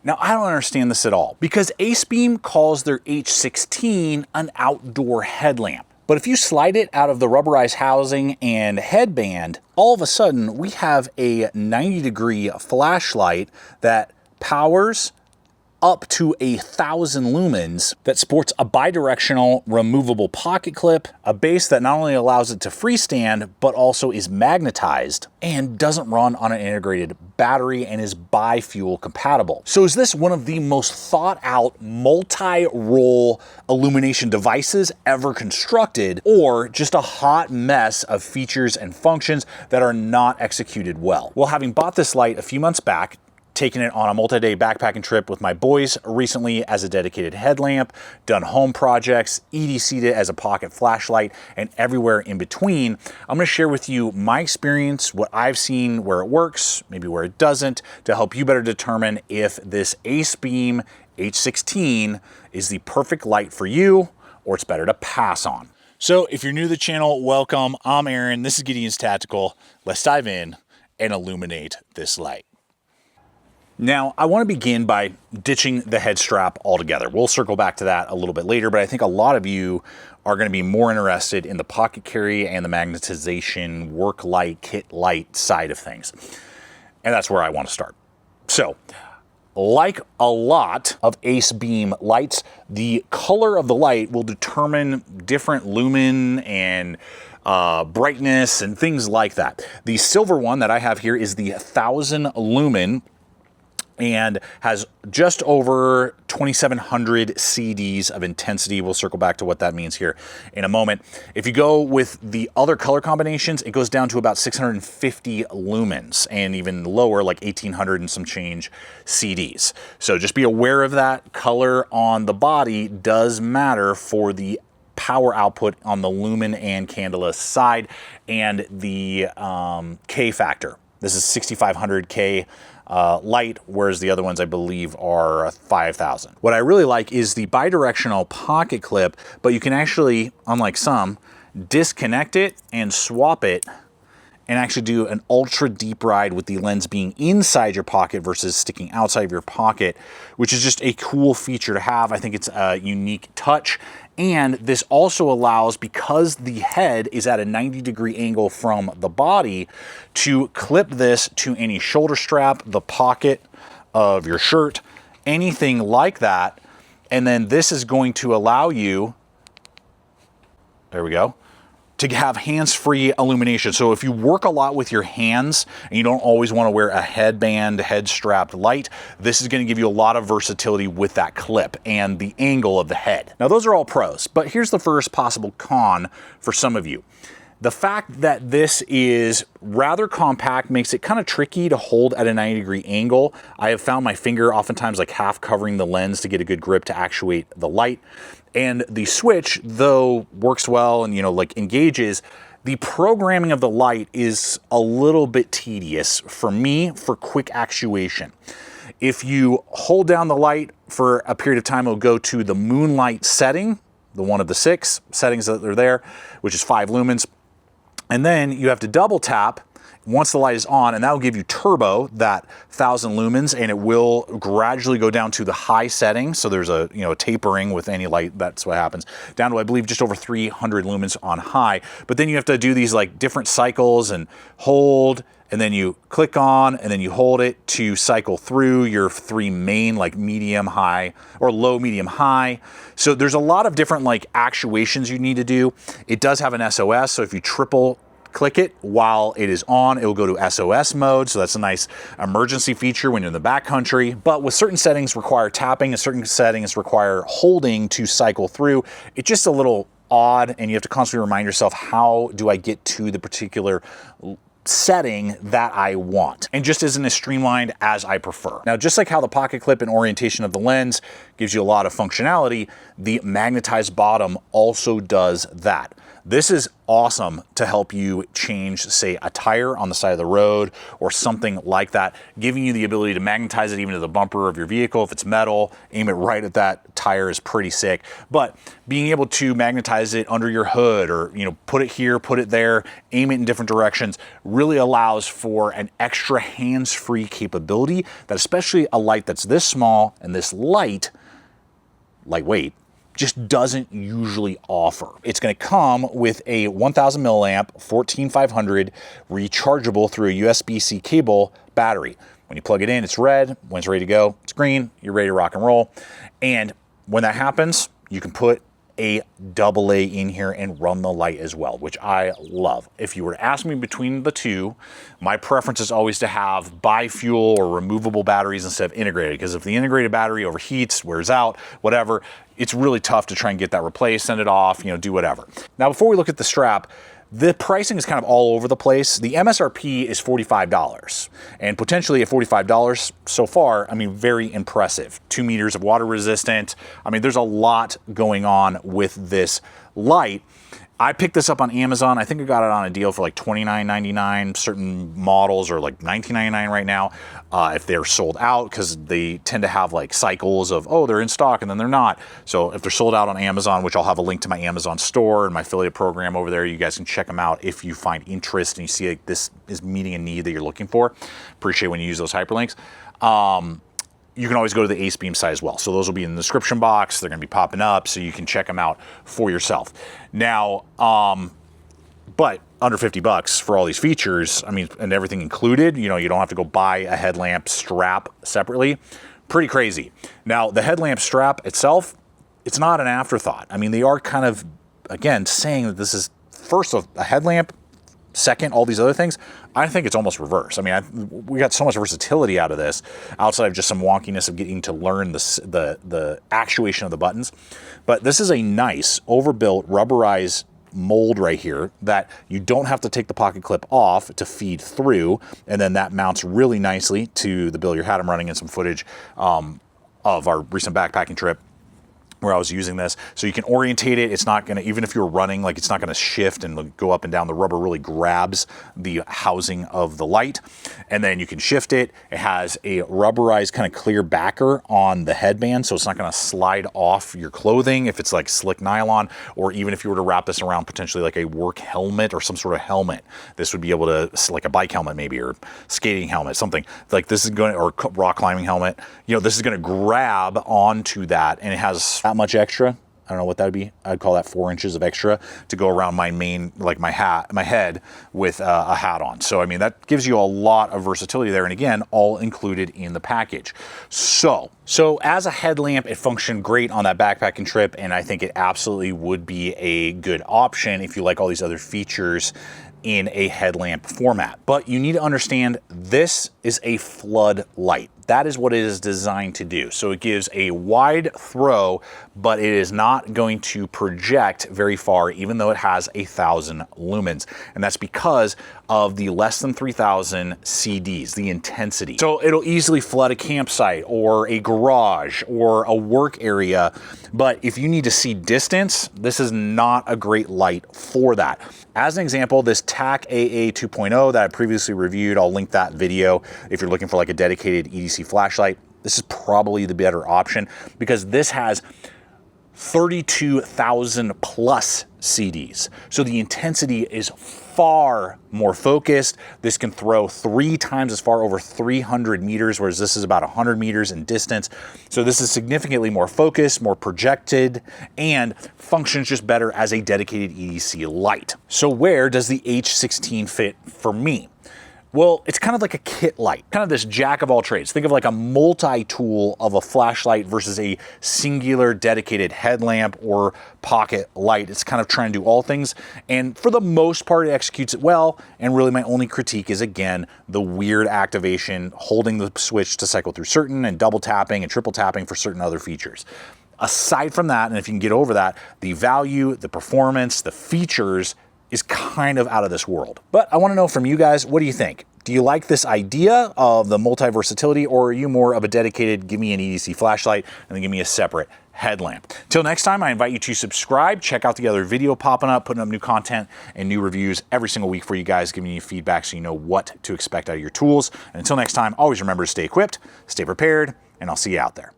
Now, I don't understand this at all because Acebeam calls their H16 an outdoor headlamp. But if you slide it out of the rubberized housing and headband, all of a sudden we have a 90-degree flashlight that powers up to 1,000 lumens, that sports a bidirectional removable pocket clip, a base that not only allows it to freestand, but also is magnetized and doesn't run on an integrated battery and is bi-fuel compatible. So is this one of the most thought out multi-role illumination devices ever constructed, or just a hot mess of features and functions that are not executed well? Well, having bought this light a few months back, taken it on a multi-day backpacking trip with my boys recently as a dedicated headlamp, done home projects, EDC'd it as a pocket flashlight, and everywhere in between, I'm gonna share with you my experience, what I've seen, where it works, maybe where it doesn't, to help you better determine if this Acebeam H16 is the perfect light for you, or it's better to pass on. So if you're new to the channel, welcome. I'm Aaron, this is Gideonstactical. Let's dive in and illuminate this light. Now, I want to begin by ditching the head strap altogether. We'll circle back to that a little bit later, but I think a lot of you are going to be more interested in the pocket carry and the magnetization work light, kit light side of things. And that's where I want to start. So, like a lot of Acebeam lights, the color of the light will determine different lumen and brightness and things like that. The silver one that I have here is the 1,000 lumen and has just over 2,700 CDs of intensity. We'll circle back to what that means here in a moment. If you go with the other color combinations, it goes down to about 650 lumens and even lower, like 1,800 and some change CDs. So just be aware of that. Color on the body does matter for the power output on the lumen and candela side, and the K factor. This is 6,500 K light, whereas the other ones I believe are 5,000. What I really like is the bidirectional pocket clip, but you can actually, unlike some, disconnect it and swap it and actually do an ultra deep ride with the lens being inside your pocket versus sticking outside of your pocket, which is just a cool feature to have. I think it's a unique touch. And this also allows, because the head is at a 90-degree angle from the body, to clip this to any shoulder strap, the pocket of your shirt, anything like that. And then this is going to allow you, there we go, to have hands-free illumination. So if you work a lot with your hands and you don't always want to wear a headband, head-strapped light, this is going to give you a lot of versatility with that clip and the angle of the head. Now, those are all pros, but here's the first possible con for some of you. The fact that this is rather compact makes it kind of tricky to hold at a 90-degree angle. I have found my finger oftentimes like half covering the lens to get a good grip to actuate the light. And the switch, though works well and, you know, like engages, the programming of the light is a little bit tedious for me for quick actuation. If you hold down the light for a period of time, it'll go to the moonlight setting, the one of the 6 settings that are there, which is 5 lumens. And then you have to double tap once the light is on, and that will give you turbo, that 1,000 lumens, and it will gradually go down to the high setting. So there's a, a tapering with any light. That's what happens. Down to, I believe, just over 300 lumens on high. But then you have to do these like different cycles and hold, and then you click on, and then you hold it to cycle through your 3 main, like medium, high, or low, medium, high. So there's a lot of different like actuations you need to do. It does have an SOS, so if you triple click it while it is on, it will go to SOS mode. So that's a nice emergency feature when you're in the backcountry. But with certain settings require tapping and certain settings require holding to cycle through, it's just a little odd, and you have to constantly remind yourself, how do I get to the particular setting that I want, and just isn't as streamlined as I prefer. Now, just like how the pocket clip and orientation of the lens gives you a lot of functionality, the magnetized bottom also does that. This is awesome to help you change, say, a tire on the side of the road or something like that, giving you the ability to magnetize it even to the bumper of your vehicle. If it's metal, aim it right at that tire is pretty sick. But being able to magnetize it under your hood, or, you know, put it here, put it there, aim it in different directions, really allows for an extra hands-free capability that, especially a light that's this small and this lightweight, just doesn't usually offer. It's going to come with a 1000 milliamp 14500 rechargeable through a USB-C cable battery. When you plug it in, it's red. When it's ready to go, it's green. You're ready to rock and roll. And when that happens, you can put a AA in here and run the light as well, which I love. If you were to ask me between the two, my preference is always to have bi-fuel or removable batteries instead of integrated, because if the integrated battery overheats, wears out, whatever, it's really tough to try and get that replaced, send it off, you know, do whatever. Now, before we look at the strap, the pricing is kind of all over the place. The MSRP is $45, and potentially at $45 so far, I mean, very impressive. 2 meters of water resistant. I mean, there's a lot going on with this light. I picked this up on Amazon. I think I got it on a deal for like $29.99. Certain models are like $19.99 right now if they're sold out, because they tend to have like cycles of, oh, they're in stock and then they're not. So if they're sold out on Amazon, which I'll have a link to my Amazon store and my affiliate program over there, you guys can check them out if you find interest and you see like this is meeting a need that you're looking for. Appreciate when you use those hyperlinks. You can always go to the Acebeam site as well. So those will be in the description box. They're going to be popping up so you can check them out for yourself. Now, but under 50 bucks for all these features, I mean, and everything included, you know, you don't have to go buy a headlamp strap separately. Pretty crazy. Now, the headlamp strap itself, it's not an afterthought. I mean, they are kind of, again, saying that this is first a headlamp, second, all these other things. I think it's almost reverse. I mean, we got so much versatility out of this, outside of just some wonkiness of getting to learn the actuation of the buttons. But this is a nice, overbuilt, rubberized mold right here that you don't have to take the pocket clip off to feed through, and then that mounts really nicely to the bill. You had them running in some footage of our recent backpacking trip where I was using this. So you can orientate it. It's not going to, even if you're running, like, it's not going to shift and go up and down. The rubber really grabs the housing of the light, and then you can shift it. It has a rubberized kind of clear backer on the headband, so it's not going to slide off your clothing if it's like slick nylon, or even if you were to wrap this around potentially like a work helmet or some sort of helmet, this would be able to, like a bike helmet maybe, or skating helmet, something like this is going to, or rock climbing helmet, you know, this is going to grab onto that, and it has that much extra. I don't know what that would be. I'd call that 4 inches of extra to go around my main, like my head with a hat on. So, I mean, that gives you a lot of versatility there. And again, all included in the package. So as a headlamp, it functioned great on that backpacking trip. And I think it absolutely would be a good option if you like all these other features in a headlamp format. But you need to understand, this is a flood light. That is what it is designed to do. So it gives a wide throw, but it is not going to project very far, even though it has 1,000 lumens. And that's because of the less than 3,000 CDs, the intensity. So it'll easily flood a campsite or a garage or a work area. But if you need to see distance, this is not a great light for that. As an example, this TAC AA 2.0 that I previously reviewed, I'll link that video if you're looking for like a dedicated EDC flashlight. This is probably the better option because this has 32,000 plus CDs. So the intensity is far more focused. This can throw 3 times as far, over 300 meters, whereas this is about 100 meters in distance. So this is significantly more focused, more projected, and functions just better as a dedicated EDC light. So where does the H16 fit for me? Well, it's kind of like a kit light, kind of this jack of all trades. Think of like a multi-tool of a flashlight versus a singular dedicated headlamp or pocket light. It's kind of trying to do all things. And for the most part, it executes it well. And really my only critique is, again, the weird activation, holding the switch to cycle through certain, and double tapping and triple tapping for certain other features. Aside from that, and if you can get over that, the value, the performance, the features is kind of out of this world. But I want to know from you guys, what do you think? Do you like this idea of the multi-versatility, or are you more of a dedicated, give me an EDC flashlight and then give me a separate headlamp? Till next time, I invite you to subscribe, check out the other video popping up, putting up new content and new reviews every single week for you guys, giving you feedback so you know what to expect out of your tools. And until next time, always remember to stay equipped, stay prepared, and I'll see you out there.